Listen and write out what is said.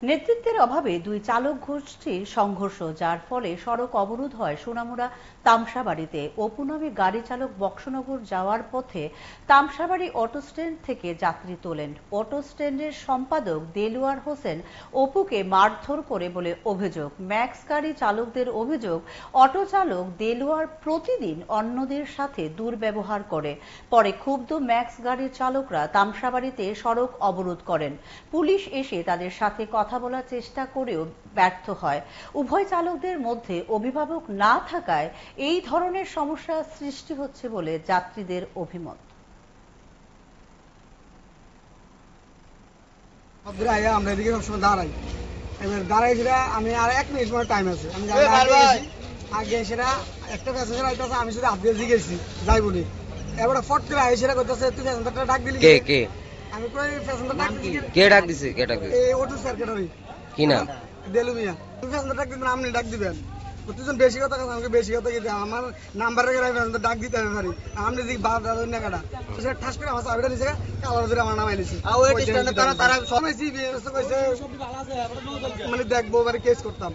নেতৃত্বের অভাবে দুই চালক গোষ্ঠীর সংঘর্ষ, যার ফলে সড়ক অবরোধ হয় সোনামুড়া তামসাবাড়িতে। অপু নামে গাড়ি চালক বক্সনগর যাওয়ার পথে তামসাবাড়ি অটো স্ট্যান্ড থেকে যাত্রী তোলেন। অটো স্ট্যান্ডের সম্পাদক দেলোয়ার হোসেন অপুকে মারধর করে বলে অভিযোগ। ম্যাক্স গাড়ি চালকদের অভিযোগ, অটো চালক দেলোয়ার প্রতিদিন অন্যদের সাথে দুর্ব্যবহার করে। পরে ক্ষুব্ধ ম্যাক্স গাড়ির চালকরা তামসাবাড়িতে সড়ক অবরোধ করেন। পুলিশ এসে তাদের সাথে কথা বলার চেষ্টা করেও ব্যর্থ হয়। উভয় চালকদের মধ্যে অভিভাবক না থাকায় এই ধরনের সমস্যা সৃষ্টি হচ্ছে বলে যাত্রীদের অভিমত। আমরা এদিকে সবসময় দাঁড়াই, এবার দাঁড়াই সেটা আমি আর 1 মিনিট সময় টাইম আছে, আমি আগে সেটা একটা প্যাসেঞ্জার আইতেছে, আমি শুধু আপডেট দিয়েছি যাই বলি, এবার ফট করে আই সেটা করতেছে তুই প্যাসেঞ্জারটা ডাক দিলি কে আমি কই প্যাসেঞ্জার ডাক দিছি কে ডাক দিছে এই অটো সেক্রেটারি কি নাম দেলু মিয়া। তুই প্যাসেঞ্জার ডাক দিবেন, আপনি ডাক দিবেন তুই বেশি কথা কথা আমাকে বেশি কথা কি আমার নাম্বারে গেলে প্যাসেঞ্জার ডাক দিতে হবে পারি, আপনি দিক বাদ দাদন না কাটা সেটা ঠাস করে আমার চাবিটা নিছে কালার ধরে আমার নামাই নিছে আর ওই স্ট্যান্ডে তারা সবাই সি কইছে মানে দেখবো মানে কেস করতাম।